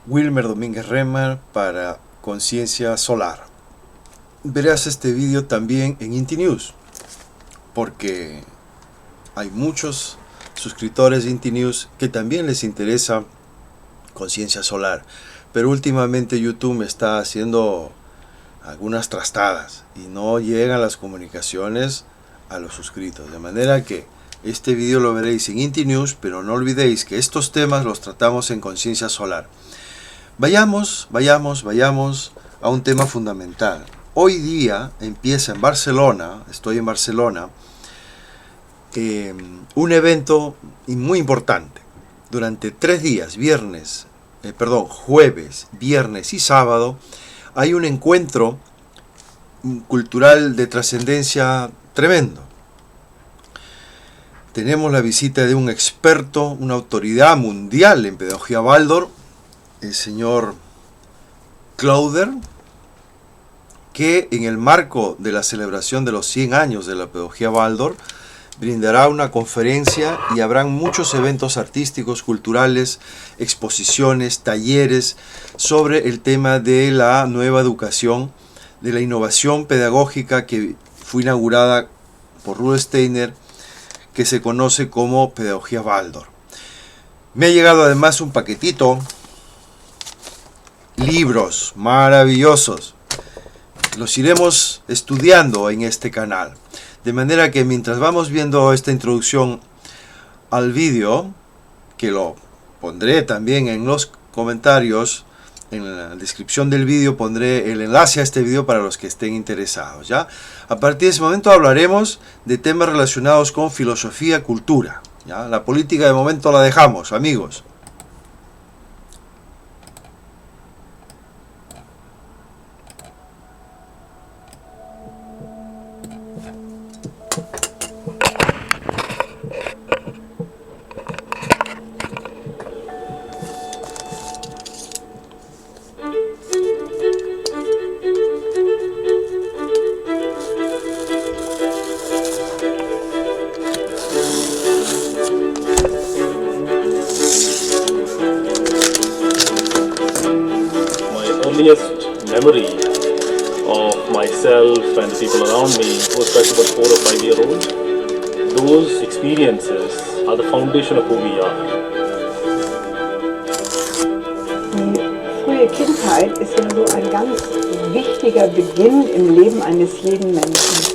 Wilmer Domínguez Remer para Conciencia Solar. Verás este vídeo también en Inti News, porque hay muchos suscriptores de Inti News que también les interesa Conciencia Solar, pero últimamente YouTube me está haciendo algunas trastadas y no llegan las comunicaciones a los suscritos, de manera que este vídeo lo veréis en Inti News, pero no olvidéis que estos temas los tratamos en Conciencia Solar. Vayamos a un tema fundamental. Hoy día empieza en Barcelona, estoy en Barcelona, un evento muy importante. Durante 3 días, jueves, viernes y sábado, hay un encuentro cultural de trascendencia tremendo. Tenemos la visita de un experto, una autoridad mundial en pedagogía Waldorf, el señor Clauder, que en el marco de la celebración de los 100 años de la pedagogía Waldorf brindará una conferencia y habrán muchos eventos artísticos, culturales, exposiciones, talleres sobre el tema de la nueva educación, de la innovación pedagógica que fue inaugurada por Rudolf Steiner, que se conoce como pedagogía Waldorf. Me ha llegado además un paquetito, libros maravillosos. Los iremos estudiando en este canal. De manera que mientras vamos viendo esta introducción al vídeo, que lo pondré también en los comentarios, en la descripción del vídeo pondré el enlace a este vídeo para los que estén interesados, ¿ya? A partir de ese momento hablaremos de temas relacionados con filosofía, cultura, ¿ya? La política de momento la dejamos, amigos. Memory of myself and the people around me was back about 4 or 5 years old. Those experiences are the foundation of who we are. Die frühe Kindheit ist ja so ein ganz wichtiger Beginn im Leben eines jeden Menschen.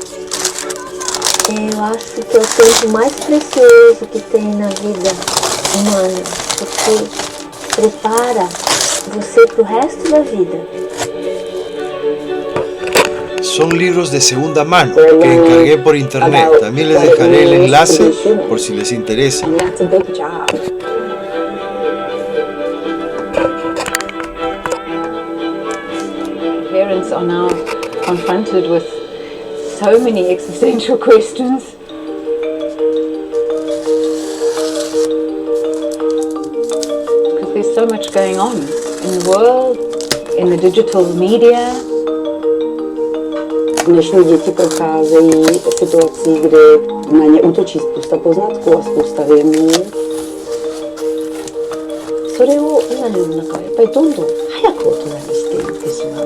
Eu acho que é o tempo mais precioso que tem na vida humana, porque prepara você para o resto da vida. Son libros de segunda mano que encargué por internet. También les dejaré el enlace por si les interesa. Parents are now confronted with so many existential questions. Because there's so much going on in the world, in the digital media. Dnešní děti procházejí situací, kdy na ně útočí spousta poznatků a spousta věmů. それを今の世の中はやっぱりどんどん早く大人にしていってしまう。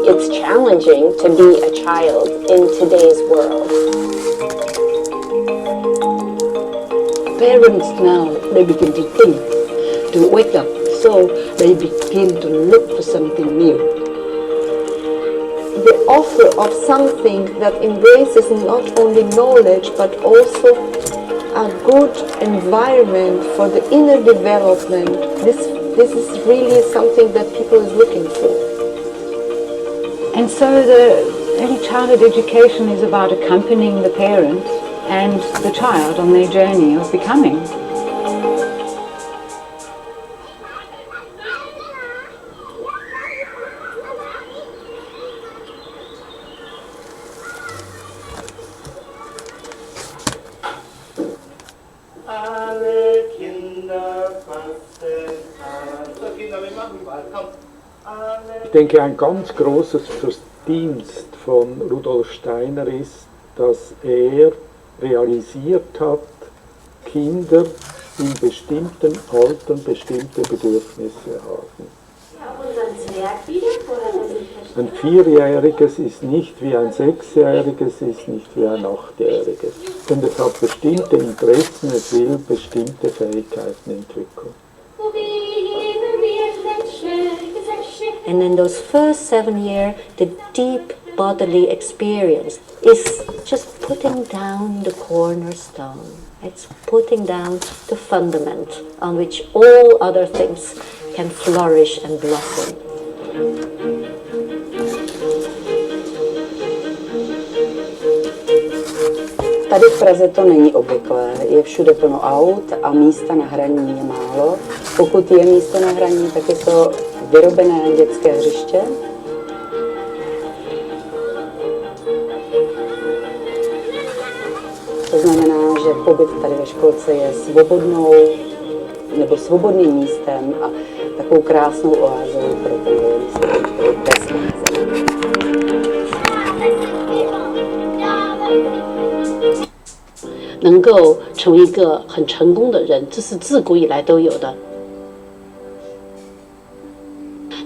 It's challenging to be a child in today's world. Parents now, they begin to think, to wake up, so they begin to look for something new. The offer of something that embraces not only knowledge but also a good environment for the inner development. This is really something that people is looking for. And so the early childhood education is about accompanying the parent and the child on their journey of becoming. Ich denke, ein ganz großes Verdienst von Rudolf Steiner ist, dass er realisiert hat, Kinder in bestimmten Altern bestimmte Bedürfnisse haben. Ein Vierjähriges ist nicht wie ein Sechsjähriges, ist nicht wie ein Achtjähriges. Und es hat bestimmte Interessen, es will bestimmte Fähigkeiten entwickeln. And in those first 7 years, the deep bodily experience is just putting down the cornerstone. It's putting down the fundament on which all other things can flourish and blossom. Tady v Praze to není obvyklé, je všude plno aut a místa na hraní je málo. Pokud je místo na hraní, tak je to vyrobené dětské hřiště. To znamená, že pobyt tady ve školce je svobodnou nebo svobodným místem a takovou krásnou oázou pro ten místeček, který bez název. 能够成为一个很成功的人，这是自古以来都有的。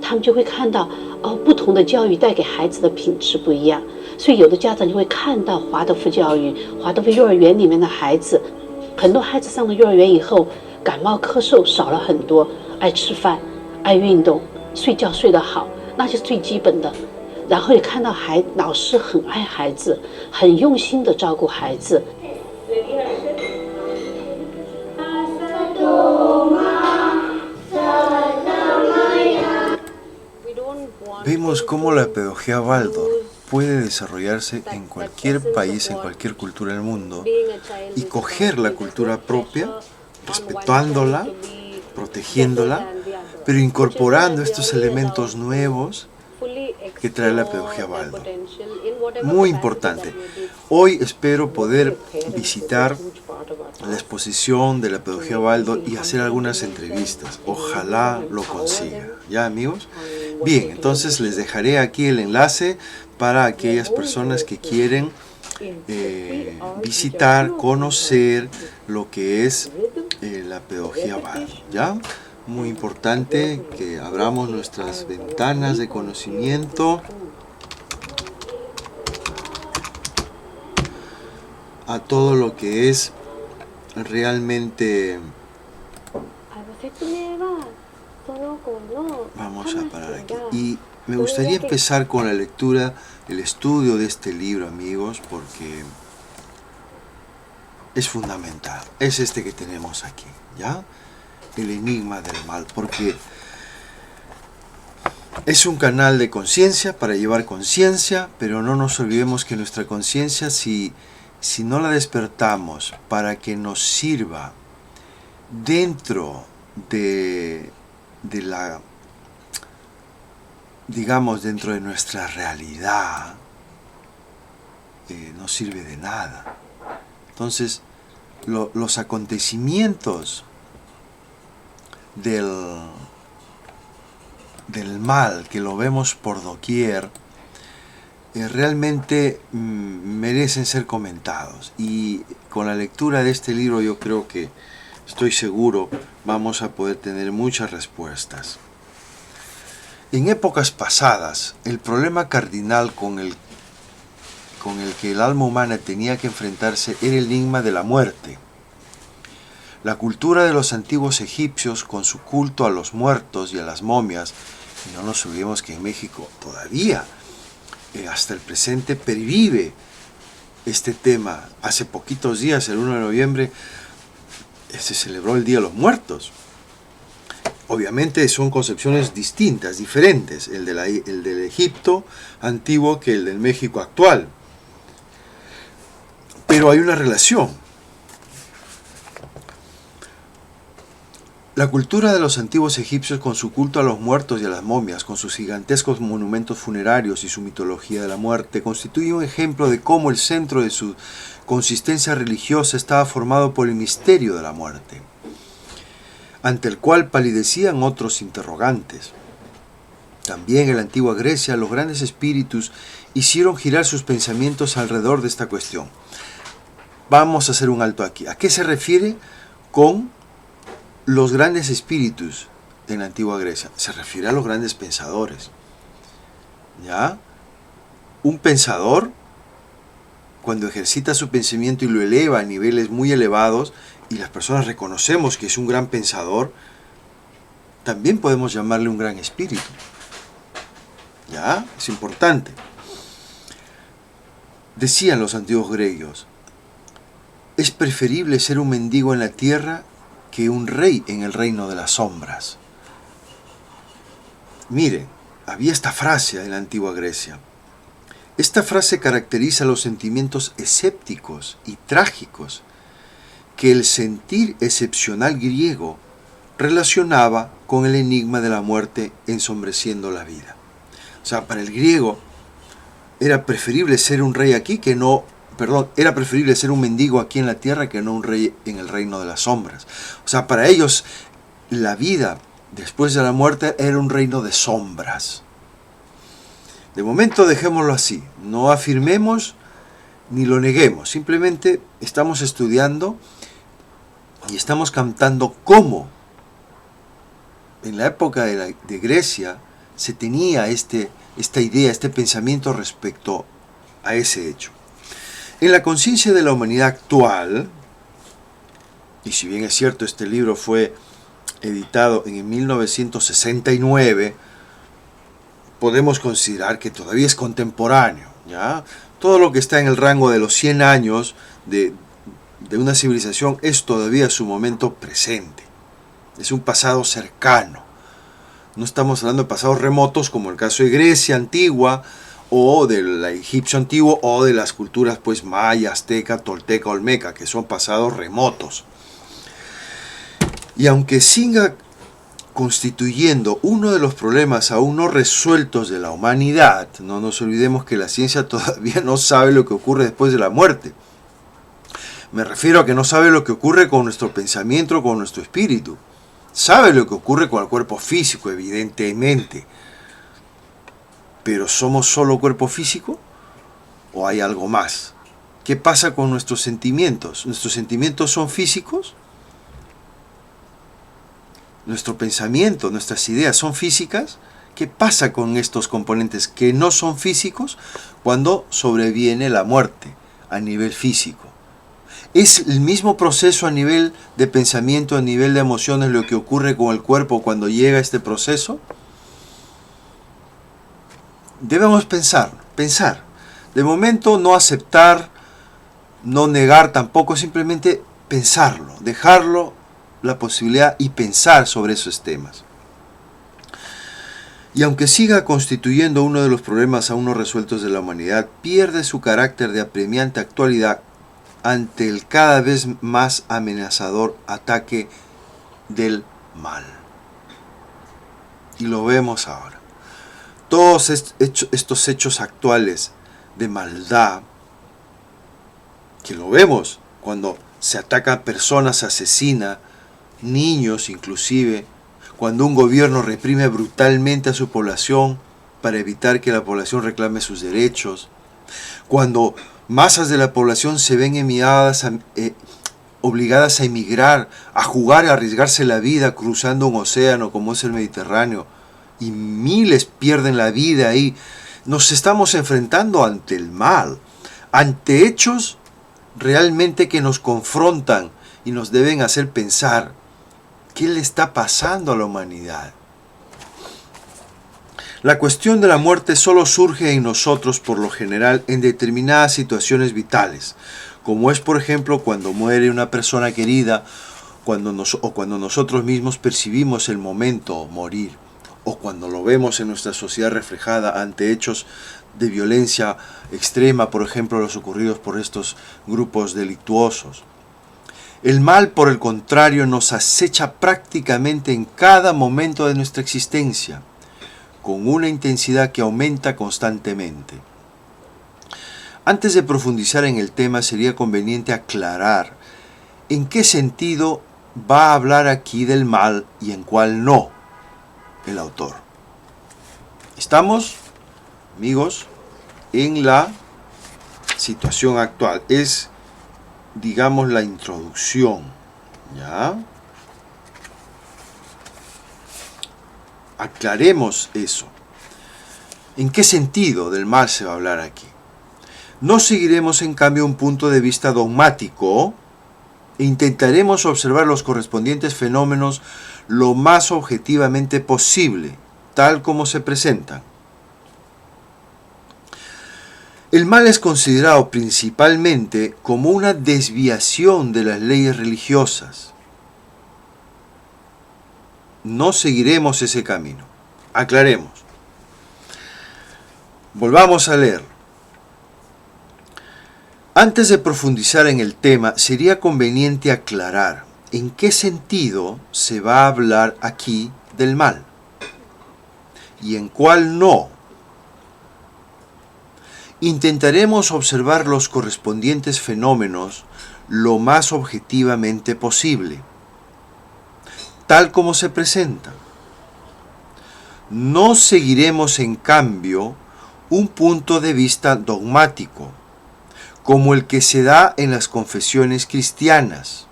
他们就会看到，哦，不同的教育带给孩子的品质不一样，所以有的家长就会看到华德福教育、华德福幼儿园里面的孩子，很多孩子上了幼儿园以后，感冒咳嗽少了很多，爱吃饭，爱运动，睡觉睡得好，那就是最基本的。然后也看到老师很爱孩子，很用心的照顾孩子。Vemos cómo la pedagogía Waldorf puede desarrollarse en cualquier país, en cualquier cultura del mundo, y coger la cultura propia, respetándola, protegiéndola, pero incorporando estos elementos nuevos que trae la pedagogía Waldorf. Muy importante. Hoy espero poder visitar la exposición de la pedagogía Waldorf y hacer algunas entrevistas. Ojalá lo consiga. ¿Ya, amigos? Bien, entonces les dejaré aquí el enlace para aquellas personas que quieren visitar, conocer lo que es la pedagogía Waldorf. ¿Ya? Muy importante que abramos nuestras ventanas de conocimiento a todo lo que es realmente. Vamos a parar aquí. Y me gustaría empezar con la lectura, el estudio de este libro, amigos, porque es fundamental. Es este que tenemos aquí, ¿ya? El enigma del mal, porque es un canal de conciencia para llevar conciencia, pero no nos olvidemos que nuestra conciencia, si no la despertamos para que nos sirva dentro de la, digamos, dentro de nuestra realidad, no sirve de nada. Entonces, los acontecimientos del mal, que lo vemos por doquier, realmente merecen ser comentados, y con la lectura de este libro yo creo que, estoy seguro, vamos a poder tener muchas respuestas. En épocas pasadas, el problema cardinal con el que el alma humana tenía que enfrentarse era el enigma de la muerte. La cultura de los antiguos egipcios, con su culto a los muertos y a las momias, y no nos olvidemos que en México todavía, hasta el presente, pervive este tema. Hace poquitos días, el 1 de noviembre, se celebró el Día de los Muertos. Obviamente son concepciones distintas, diferentes, el del Egipto antiguo que el del México actual. Pero hay una relación. La cultura de los antiguos egipcios, con su culto a los muertos y a las momias, con sus gigantescos monumentos funerarios y su mitología de la muerte, constituye un ejemplo de cómo el centro de su consistencia religiosa estaba formado por el misterio de la muerte, ante el cual palidecían otros interrogantes. También en la antigua Grecia, los grandes espíritus hicieron girar sus pensamientos alrededor de esta cuestión. Vamos a hacer un alto aquí. ¿A qué se refiere con los grandes espíritus en la antigua Grecia? Se refiere a los grandes pensadores. ¿Ya? Un pensador, cuando ejercita su pensamiento y lo eleva a niveles muy elevados, y las personas reconocemos que es un gran pensador, también podemos llamarle un gran espíritu. ¿Ya? Es importante. Decían los antiguos griegos, es preferible ser un mendigo en la tierra que un rey en el reino de las sombras. Miren, había esta frase en la antigua Grecia. Esta frase caracteriza los sentimientos escépticos y trágicos que el sentir excepcional griego relacionaba con el enigma de la muerte ensombreciendo la vida. O sea, para el griego era preferible ser un rey aquí que no, era preferible ser un mendigo aquí en la tierra que no un rey en el reino de las sombras. O sea, para ellos la vida después de la muerte era un reino de sombras. De momento dejémoslo así, no afirmemos ni lo neguemos, simplemente estamos estudiando y estamos cantando cómo en la época de Grecia se tenía esta idea, este pensamiento respecto a ese hecho. En la conciencia de la humanidad actual, y si bien es cierto este libro fue editado en 1969, podemos considerar que todavía es contemporáneo, ¿ya? Todo lo que está en el rango de los 100 años de una civilización es todavía su momento presente. Es un pasado cercano. No estamos hablando de pasados remotos como el caso de Grecia antigua o del egipcio antiguo o de las culturas pues maya, azteca, tolteca, olmeca, que son pasados remotos. Y aunque siga constituyendo uno de los problemas aún no resueltos de la humanidad, no nos olvidemos que la ciencia todavía no sabe lo que ocurre después de la muerte. Me refiero a que no sabe lo que ocurre con nuestro pensamiento, con nuestro espíritu. Sabe lo que ocurre con el cuerpo físico, evidentemente. ¿Pero somos solo cuerpo físico? ¿O hay algo más? ¿Qué pasa con nuestros sentimientos? ¿Nuestros sentimientos son físicos? ¿Nuestro pensamiento, nuestras ideas son físicas? ¿Qué pasa con estos componentes que no son físicos cuando sobreviene la muerte a nivel físico? ¿Es el mismo proceso a nivel de pensamiento, a nivel de emociones, lo que ocurre con el cuerpo cuando llega este proceso? Debemos pensar. De momento no aceptar, no negar tampoco, simplemente pensarlo, dejarlo la posibilidad y pensar sobre esos temas. Y aunque siga constituyendo uno de los problemas aún no resueltos de la humanidad, pierde su carácter de apremiante actualidad ante el cada vez más amenazador ataque del mal. Y lo vemos ahora. Todos estos hechos actuales de maldad, que lo vemos cuando se ataca a personas, se asesina, niños inclusive, cuando un gobierno reprime brutalmente a su población para evitar que la población reclame sus derechos, cuando masas de la población se ven obligadas a emigrar, a jugar, a arriesgarse la vida cruzando un océano como es el Mediterráneo, y miles pierden la vida ahí. Nos estamos enfrentando ante el mal, ante hechos realmente que nos confrontan y nos deben hacer pensar qué le está pasando a la humanidad. La cuestión de la muerte solo surge en nosotros por lo general en determinadas situaciones vitales, como es por ejemplo cuando muere una persona querida, o cuando nosotros mismos percibimos el momento morir, o cuando lo vemos en nuestra sociedad reflejada ante hechos de violencia extrema, por ejemplo los ocurridos por estos grupos delictuosos. El mal, por el contrario, nos acecha prácticamente en cada momento de nuestra existencia, con una intensidad que aumenta constantemente. Antes de profundizar en el tema, sería conveniente aclarar en qué sentido va a hablar aquí del mal y en cuál no el autor. Estamos, amigos, en la situación actual. Es, digamos, la introducción, ¿ya? Aclaremos eso. ¿En qué sentido del mal se va a hablar aquí? No seguiremos en cambio un punto de vista dogmático e intentaremos observar los correspondientes fenómenos lo más objetivamente posible, tal como se presentan. El mal es considerado principalmente como una desviación de las leyes religiosas. No seguiremos ese camino. Aclaremos. Volvamos a leer. Antes de profundizar en el tema, sería conveniente aclarar en qué sentido se va a hablar aquí del mal y en cuál no. Intentaremos observar los correspondientes fenómenos lo más objetivamente posible, tal como se presentan. No seguiremos, en cambio, un punto de vista dogmático, como el que se da en las confesiones cristianas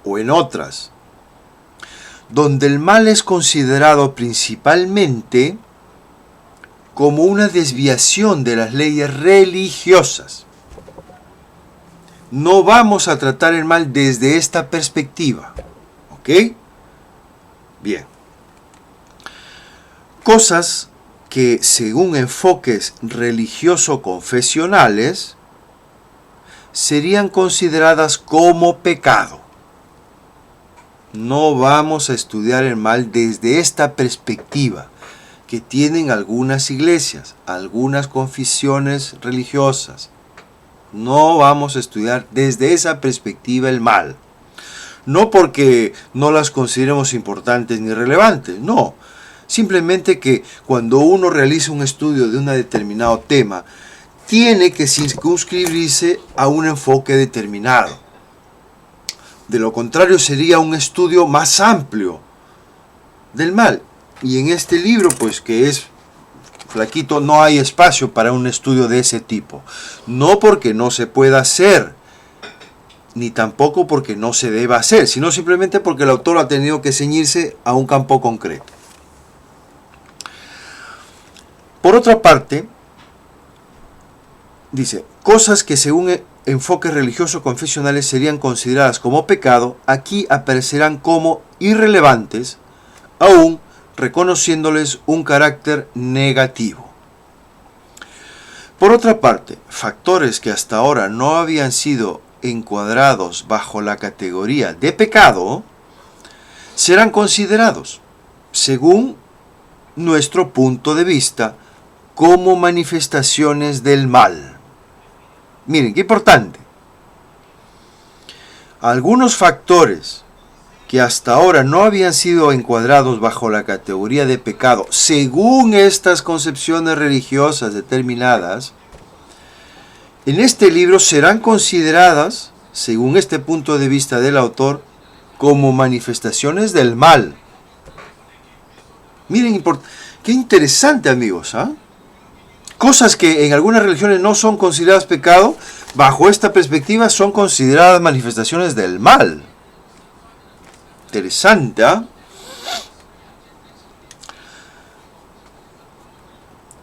o en otras, donde el mal es considerado principalmente como una desviación de las leyes religiosas. No vamos a tratar el mal desde esta perspectiva, ¿ok? Bien. Cosas que, según enfoques religioso-confesionales, serían consideradas como pecado. No vamos a estudiar el mal desde esta perspectiva que tienen algunas iglesias, algunas confesiones religiosas. No vamos a estudiar desde esa perspectiva el mal. No porque no las consideremos importantes ni relevantes, no. Simplemente que cuando uno realiza un estudio de un determinado tema, tiene que circunscribirse a un enfoque determinado. De lo contrario sería un estudio más amplio del mal. Y en este libro, pues que es flaquito, no hay espacio para un estudio de ese tipo. No porque no se pueda hacer, ni tampoco porque no se deba hacer, sino simplemente porque el autor ha tenido que ceñirse a un campo concreto. Por otra parte, dice, cosas que según enfoques religiosos confesionales serían consideradas como pecado, aquí aparecerán como irrelevantes, aún reconociéndoles un carácter negativo. Por otra parte, factores que hasta ahora no habían sido encuadrados bajo la categoría de pecado, serán considerados, según nuestro punto de vista, como manifestaciones del mal. Miren, qué importante. Algunos factores que hasta ahora no habían sido encuadrados bajo la categoría de pecado, según estas concepciones religiosas determinadas, en este libro serán consideradas, según este punto de vista del autor, como manifestaciones del mal. Miren, qué interesante, amigos, ¿ah? Cosas que en algunas religiones no son consideradas pecado, bajo esta perspectiva son consideradas manifestaciones del mal. Interesante, ¿eh?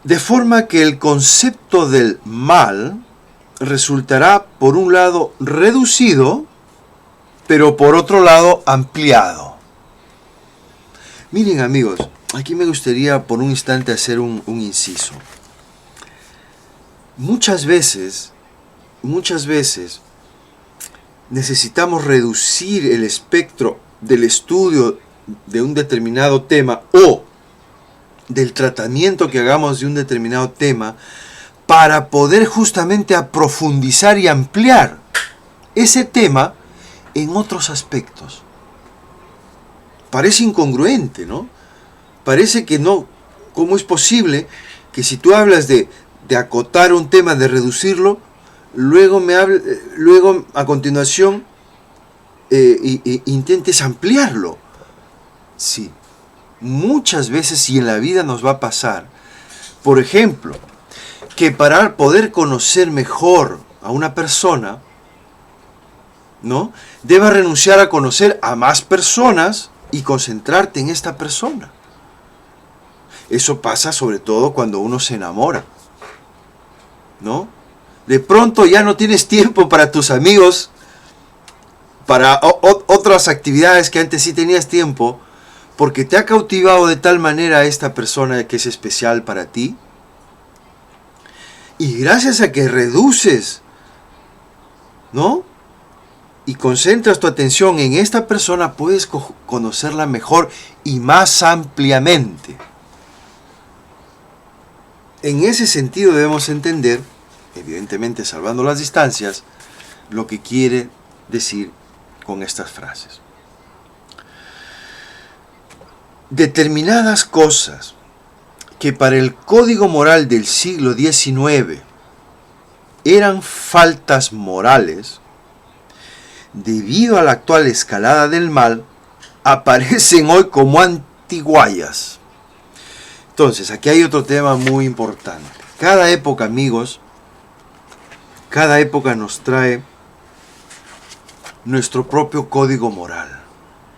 De forma que el concepto del mal resultará, por un lado, reducido, pero por otro lado, ampliado. Miren, amigos, aquí me gustaría por un instante hacer un inciso. Muchas veces necesitamos reducir el espectro del estudio de un determinado tema o del tratamiento que hagamos de un determinado tema para poder justamente profundizar y ampliar ese tema en otros aspectos. Parece incongruente, ¿no? Parece que no. ¿Cómo es posible que si tú hablas de acotar un tema, de reducirlo, luego a continuación intentes ampliarlo? Sí, muchas veces, y en la vida nos va a pasar, por ejemplo, que para poder conocer mejor a una persona, ¿no?, debas renunciar a conocer a más personas y concentrarte en esta persona. Eso pasa sobre todo cuando uno se enamora, ¿no? De pronto ya no tienes tiempo para tus amigos, para otras actividades que antes sí tenías tiempo, porque te ha cautivado de tal manera esta persona que es especial para ti. Y gracias a que reduces, ¿no?, y concentras tu atención en esta persona, puedes conocerla mejor y más ampliamente. En ese sentido debemos entender, evidentemente salvando las distancias, lo que quiere decir con estas frases. Determinadas cosas que para el código moral del siglo XIX eran faltas morales, debido a la actual escalada del mal, aparecen hoy como antiguallas. Entonces, aquí hay otro tema muy importante. Cada época, amigos, cada época nos trae nuestro propio código moral.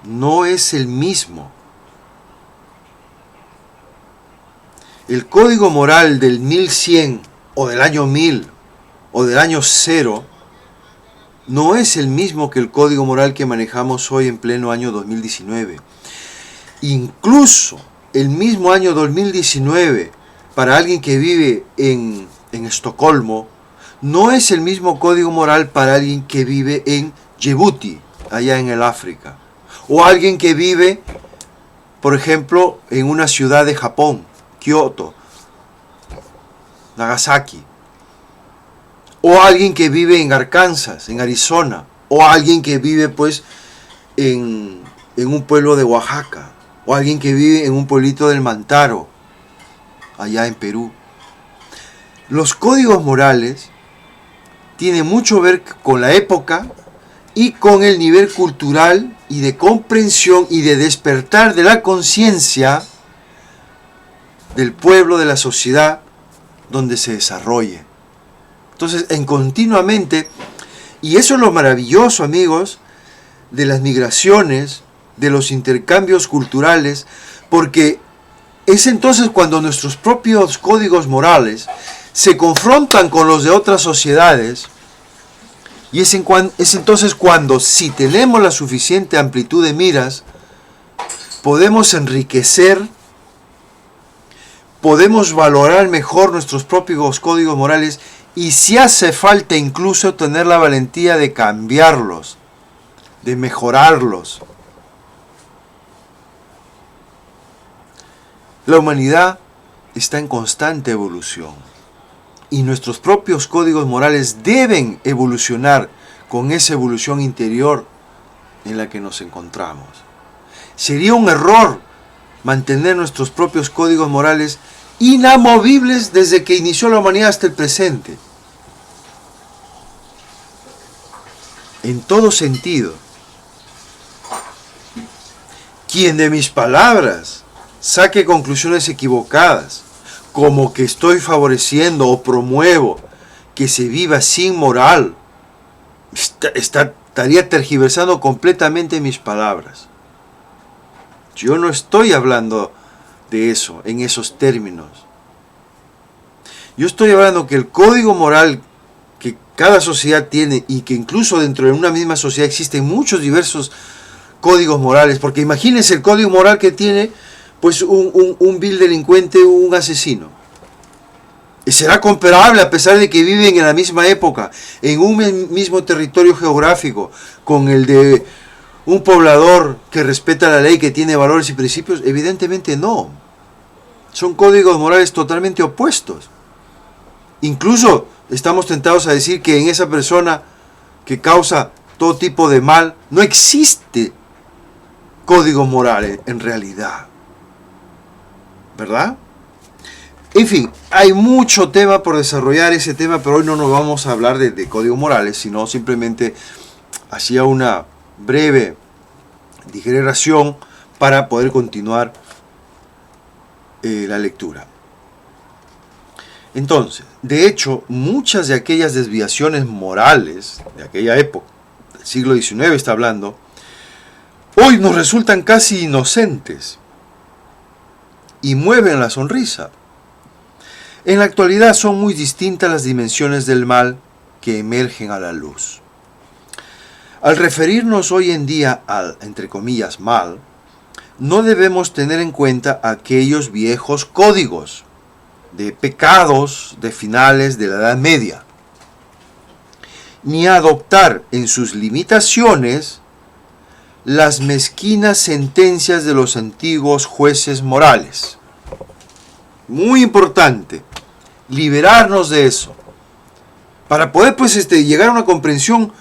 No es el mismo. El código moral del 1100 o del año 1000 o del año 0 no es el mismo que el código moral que manejamos hoy en pleno año 2019. Incluso el mismo año 2019 para alguien que vive en Estocolmo no es el mismo código moral para alguien que vive en Djibouti, allá en el África, o alguien que vive, por ejemplo, en una ciudad de Japón, Kioto, Nagasaki, o alguien que vive en Arkansas, en Arizona, o alguien que vive pues en un pueblo de Oaxaca, o alguien que vive en un pueblito del Mantaro, allá en Perú. Los códigos morales tienen mucho que ver con la época y con el nivel cultural y de comprensión y de despertar de la conciencia del pueblo, de la sociedad donde se desarrolle. Entonces, continuamente, y eso es lo maravilloso, amigos, de las migraciones, de los intercambios culturales, porque es entonces cuando nuestros propios códigos morales se confrontan con los de otras sociedades, y es entonces cuando, si tenemos la suficiente amplitud de miras, podemos enriquecer, podemos valorar mejor nuestros propios códigos morales, y si hace falta incluso tener la valentía de cambiarlos, de mejorarlos. La humanidad está en constante evolución y nuestros propios códigos morales deben evolucionar con esa evolución interior en la que nos encontramos. Sería un error mantener nuestros propios códigos morales inamovibles desde que inició la humanidad hasta el presente. En todo sentido. Quien de mis palabras saque conclusiones equivocadas, como que estoy favoreciendo o promuevo que se viva sin moral, estaría tergiversando completamente mis palabras. Yo no estoy hablando de eso, en esos términos. Yo estoy hablando que el código moral que cada sociedad tiene, y que incluso dentro de una misma sociedad existen muchos diversos códigos morales, porque imagínense el código moral que tiene pues un vil delincuente, un asesino. ¿Será comparable, a pesar de que viven en la misma época, en un mismo territorio geográfico, con el de un poblador que respeta la ley, que tiene valores y principios? Evidentemente no. Son códigos morales totalmente opuestos. Incluso estamos tentados a decir que en esa persona que causa todo tipo de mal, no existe código moral en realidad. ¿Verdad? En fin, hay mucho tema por desarrollar ese tema, pero hoy no nos vamos a hablar de códigos morales, sino simplemente hacía una breve digeración para poder continuar la lectura. Entonces, de hecho, muchas de aquellas desviaciones morales de aquella época, del siglo XIX está hablando, hoy nos resultan casi inocentes. y mueven la sonrisa. En la actualidad son muy distintas las dimensiones del mal que emergen a la luz. Al referirnos hoy en día al, entre comillas, mal, no debemos tener en cuenta aquellos viejos códigos de pecados de finales de la Edad Media, ni adoptar en sus limitaciones las mezquinas sentencias de los antiguos jueces morales. Muy importante, liberarnos de eso, para poder llegar a una comprensión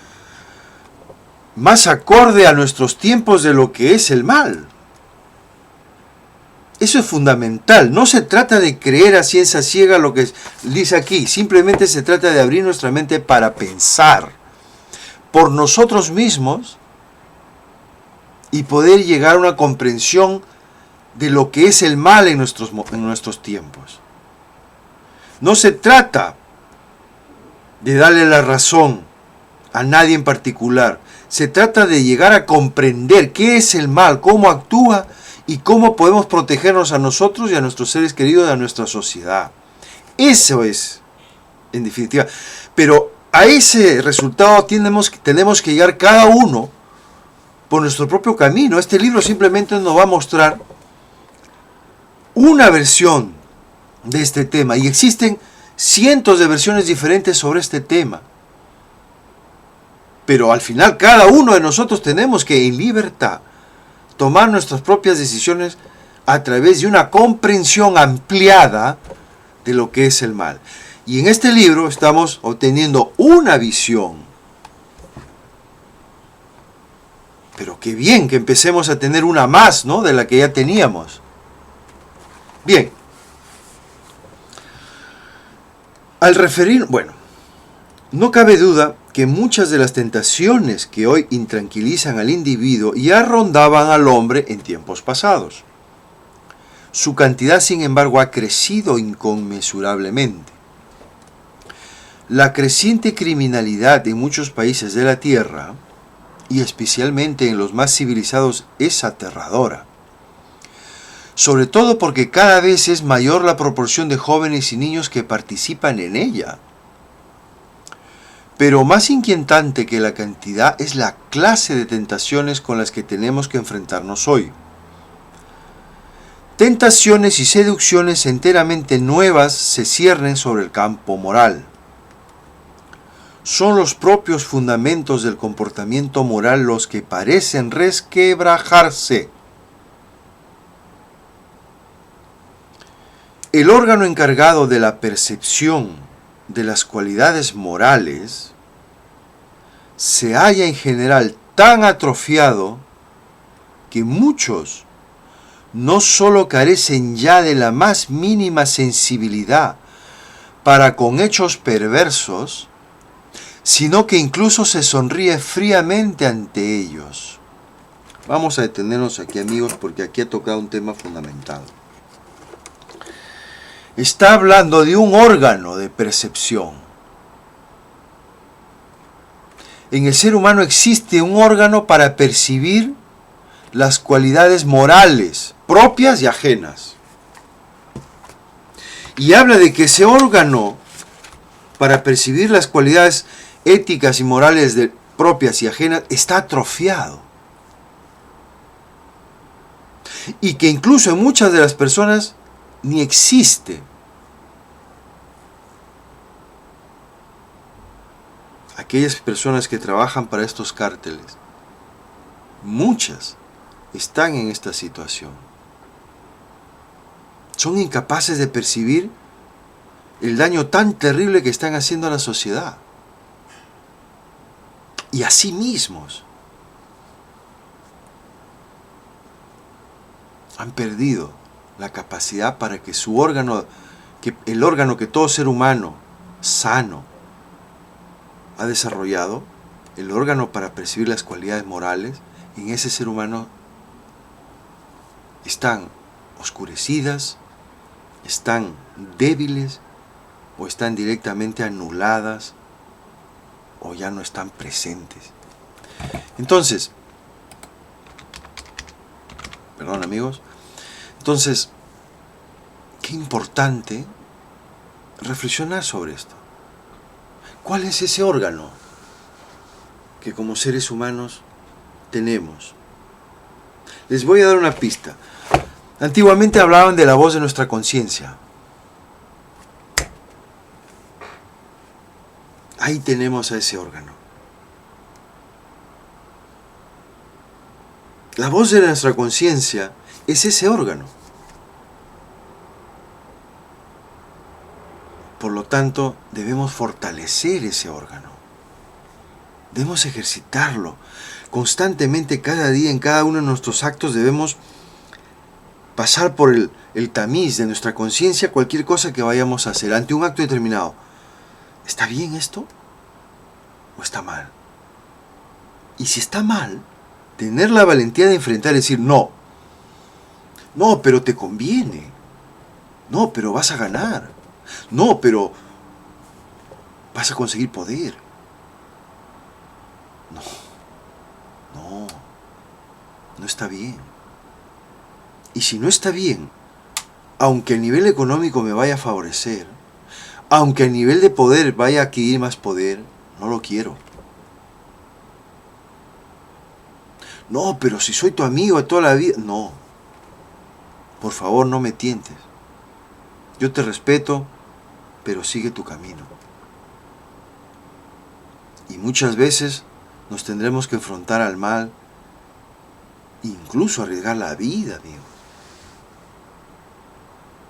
más acorde a nuestros tiempos de lo que es el mal. Eso es fundamental. No se trata de creer a ciencia ciega lo que dice aquí. Simplemente se trata de abrir nuestra mente para pensar por nosotros mismos y poder llegar a una comprensión de lo que es el mal en nuestros tiempos. No se trata de darle la razón a nadie en particular. Se trata de llegar a comprender qué es el mal, cómo actúa y cómo podemos protegernos a nosotros y a nuestros seres queridos, a nuestra sociedad. Eso es, en definitiva. Pero a ese resultado tenemos que llegar cada uno por nuestro propio camino. Este libro simplemente nos va a mostrar una versión de este tema. Y existen cientos de versiones diferentes sobre este tema. Pero al final cada uno de nosotros tenemos que en libertad tomar nuestras propias decisiones a través de una comprensión ampliada de lo que es el mal. Y en este libro estamos obteniendo una visión. Pero qué bien que empecemos a tener una más, ¿no?, de la que ya teníamos. Bien. No cabe duda que muchas de las tentaciones que hoy intranquilizan al individuo ya rondaban al hombre en tiempos pasados. Su cantidad, sin embargo, ha crecido inconmensurablemente. La creciente criminalidad en muchos países de la Tierra, y especialmente en los más civilizados, es aterradora. Sobre todo porque cada vez es mayor la proporción de jóvenes y niños que participan en ella. Pero más inquietante que la cantidad es la clase de tentaciones con las que tenemos que enfrentarnos hoy. Tentaciones y seducciones enteramente nuevas se ciernen sobre el campo moral. Son los propios fundamentos del comportamiento moral los que parecen resquebrajarse. El órgano encargado de la percepción de las cualidades morales se halla en general tan atrofiado que muchos no solo carecen ya de la más mínima sensibilidad para con hechos perversos, sino que incluso se sonríe fríamente ante ellos. Vamos a detenernos aquí, amigos, porque aquí ha tocado un tema fundamental. Está hablando de un órgano de percepción. En el ser humano existe un órgano para percibir las cualidades morales, propias y ajenas. Y habla de que ese órgano, para percibir las cualidades éticas y morales propias y ajenas, está atrofiado. Y que incluso en muchas de las personas ni existe. Aquellas personas que trabajan para estos cárteles, muchas están en esta situación. Son incapaces de percibir el daño tan terrible que están haciendo a la sociedad y a sí mismos. Han perdido la capacidad para que su órgano, el órgano que todo ser humano sano ha desarrollado, el órgano para percibir las cualidades morales, en ese ser humano están oscurecidas, están débiles o están directamente anuladas o ya no están presentes. Entonces, perdón amigos, entonces qué importante reflexionar sobre esto. ¿Cuál es ese órgano que como seres humanos tenemos? Les voy a dar una pista. Antiguamente hablaban de la voz de nuestra conciencia. Ahí tenemos a ese órgano. La voz de nuestra conciencia es ese órgano. Por lo tanto, debemos fortalecer ese órgano. Debemos ejercitarlo. Constantemente, cada día, en cada uno de nuestros actos, debemos pasar por el tamiz de nuestra conciencia cualquier cosa que vayamos a hacer ante un acto determinado. ¿Está bien esto? ¿O está mal? Y si está mal, tener la valentía de enfrentar y decir, no, pero te conviene, no, pero vas a ganar, no, pero vas a conseguir poder. No está bien. Y si no está bien, aunque a nivel económico me vaya a favorecer, aunque a nivel de poder vaya a adquirir más poder, no lo quiero. No, pero si soy tu amigo de toda la vida... No. Por favor, no me tientes. Yo te respeto, pero sigue tu camino. Y muchas veces nos tendremos que enfrentar al mal, incluso arriesgar la vida, amigo,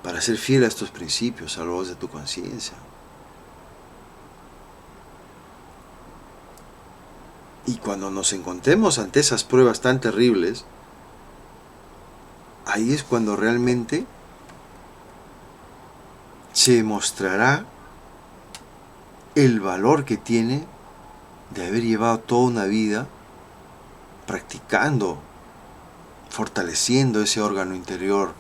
para ser fiel a estos principios, a la voz de tu conciencia. Y cuando nos encontremos ante esas pruebas tan terribles, ahí es cuando realmente se mostrará el valor que tiene de haber llevado toda una vida practicando, fortaleciendo ese órgano interior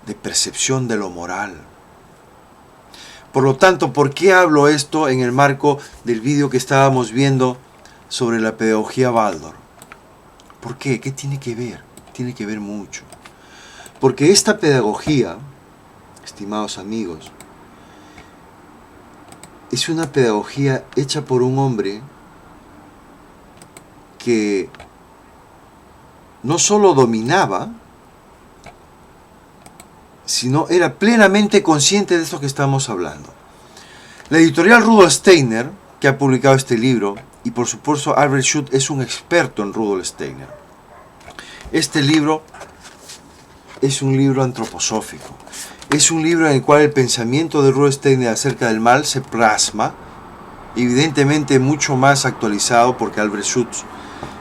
de percepción de lo moral. Por lo tanto, ¿por qué hablo esto en el marco del vídeo que estábamos viendo sobre la pedagogía Waldorf? ¿Por qué? ¿Qué tiene que ver? Tiene que ver mucho. Porque esta pedagogía, estimados amigos, es una pedagogía hecha por un hombre que no solo dominaba, sino era plenamente consciente de esto que estamos hablando. La editorial Rudolf Steiner, que ha publicado este libro, y por supuesto Albert Schutz es un experto en Rudolf Steiner. Este libro es un libro antroposófico. Es un libro en el cual el pensamiento de Rudolf Steiner acerca del mal se plasma, evidentemente mucho más actualizado porque Albert Schutz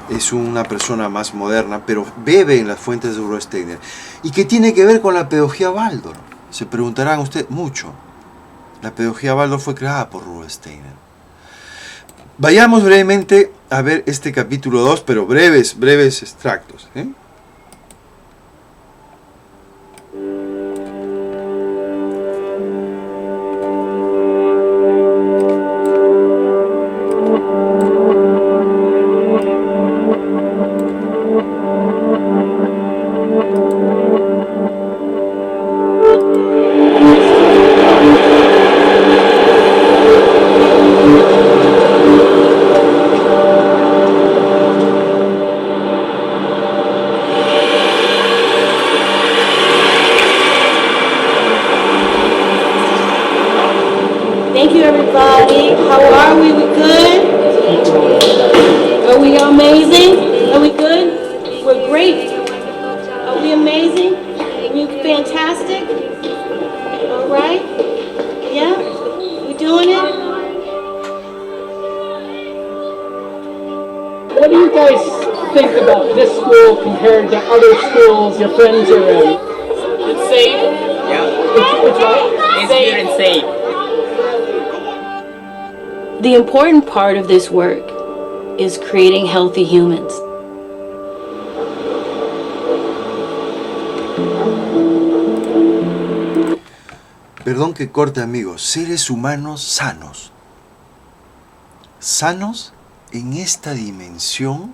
es una persona más moderna, pero bebe en las fuentes de Rudolf Steiner. ¿Y qué tiene que ver con la pedagogía Waldorf? Se preguntarán ustedes mucho. La pedagogía Waldorf fue creada por Rudolf Steiner. Vayamos brevemente a ver este capítulo 2, pero breves extractos, ¿eh? Thank you, everybody. How are we? We good? Are we amazing? Are we good? We're great. Are we amazing? Are we fantastic? All right? Yeah? We doing it? What do you guys think about this school compared to other schools your friends are in? It's safe. Yeah. It's what? It's safe and safe. The important part of this work is creating healthy humans. Perdón que corte, amigos. Seres humanos sanos. Sanos en esta dimensión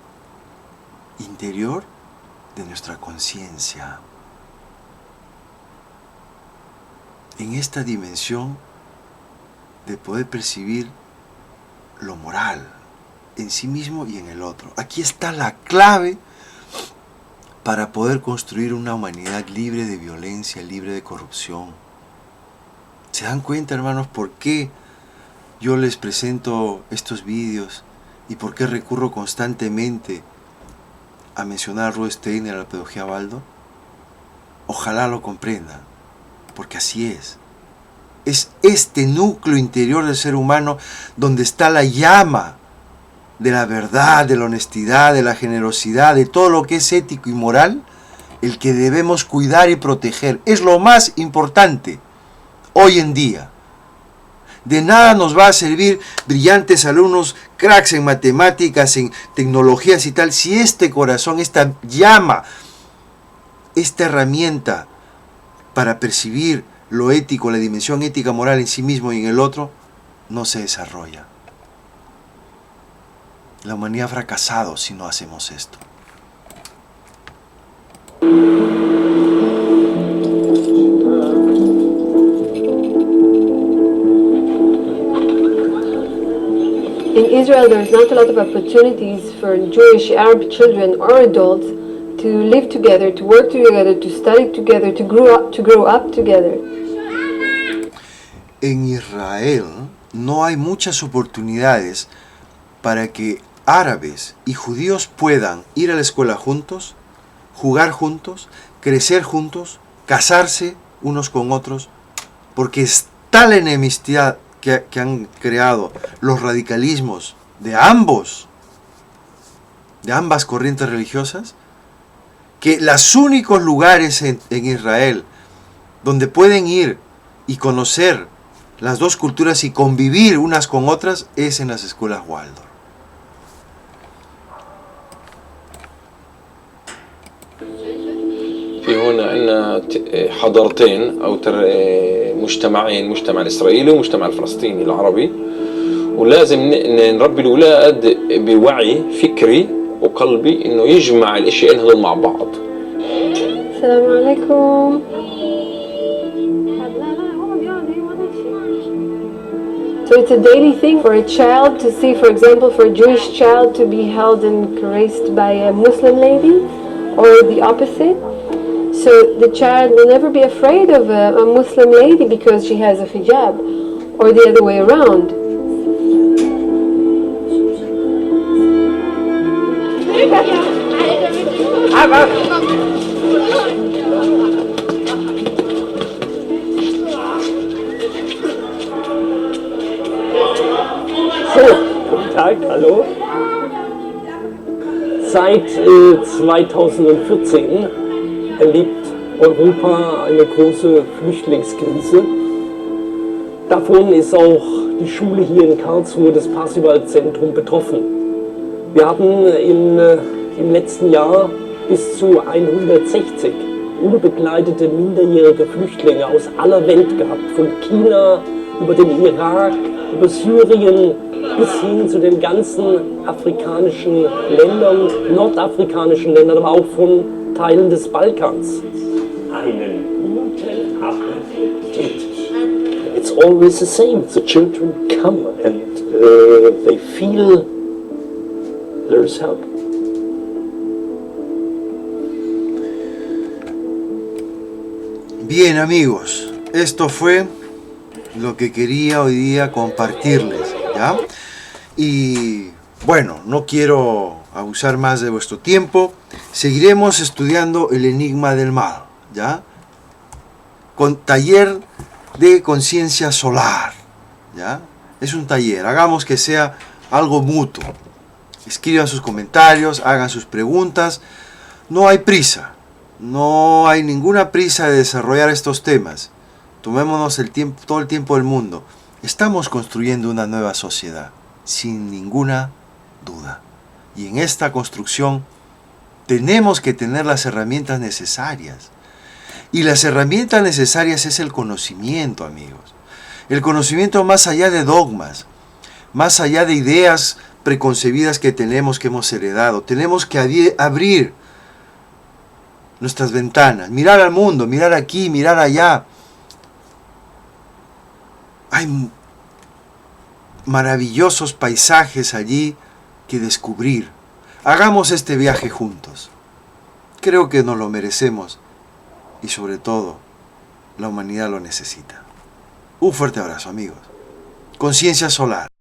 interior de nuestra conciencia. en esta dimensión de poder percibir lo moral en sí mismo y en el otro. Aquí está la clave para poder construir una humanidad libre de violencia, libre de corrupción. ¿Se dan cuenta, hermanos, por qué yo les presento estos vídeos y por qué recurro constantemente a mencionar a Rudolf Steiner, a la pedagogía Waldorf? Ojalá lo comprendan, porque así es. Es este núcleo interior del ser humano donde está la llama de la verdad, de la honestidad, de la generosidad, de todo lo que es ético y moral, el que debemos cuidar y proteger. Es lo más importante hoy en día. De nada nos va a servir brillantes alumnos, cracks en matemáticas, en tecnologías y tal, si este corazón, esta llama, esta herramienta para percibir lo ético, la dimensión ética moral en sí mismo y en el otro, no se desarrolla. La humanidad ha fracasado si no hacemos esto. In Israel, there's not a lot of opportunities for Jewish Arab children or adults to live together, to work together, to study together, to grow up together. En Israel no hay muchas oportunidades para que árabes y judíos puedan ir a la escuela juntos, jugar juntos, crecer juntos, casarse unos con otros, porque está la enemistad que han creado los radicalismos de ambas corrientes religiosas, que los únicos lugares en Israel donde pueden ir y conocer las dos culturas y convivir unas con otras es en las escuelas Waldorf. في هون عندنا حضارتين أو مجتمعين، المجتمع الإسرائيلي والمجتمع الفلسطيني العربي، ولازم نربي الأولاد بوعي فكري وقلبي إنه يجمع الأشياء هذول مع بعض. السلام عليكم. So it's a daily thing for a child to see, for example, for a Jewish child to be held and caressed by a Muslim lady, or the opposite. So the child will never be afraid of a Muslim lady because she has a hijab, or the other way around. Guten Tag, hallo. Seit 2014 erlebt Europa eine große Flüchtlingskrise. Davon ist auch die Schule hier in Karlsruhe, das Parsival-Zentrum, betroffen. Wir hatten im letzten Jahr bis zu 160 unbegleitete minderjährige Flüchtlinge aus aller Welt gehabt, von China über den Irak, über Syrien bis hin zu den ganzen afrikanischen Ländern, nordafrikanischen Ländern, aber auch von Teilen des Balkans. Einen guten Appetit. It's always the same. The children come and they feel there's help. Bien, amigos, esto fue lo que quería hoy día compartirles, ¿ya? Y bueno, no quiero abusar más de vuestro tiempo. Seguiremos estudiando el enigma del mal, ¿ya? Con taller de conciencia solar, ¿ya? Es un taller, hagamos que sea algo mutuo. Escriban sus comentarios, hagan sus preguntas. No hay prisa, no hay ninguna prisa de desarrollar estos temas. Tomémonos el tiempo, todo el tiempo del mundo. Estamos construyendo una nueva sociedad, sin ninguna duda. Y en esta construcción tenemos que tener las herramientas necesarias. Y las herramientas necesarias es el conocimiento, amigos. El conocimiento más allá de dogmas, más allá de ideas preconcebidas que tenemos, que hemos heredado. Tenemos que abrir nuestras ventanas, mirar al mundo, mirar aquí, mirar allá. Hay maravillosos paisajes allí que descubrir. Hagamos este viaje juntos. Creo que nos lo merecemos y sobre todo la humanidad lo necesita. Un fuerte abrazo, amigos. Conciencia solar.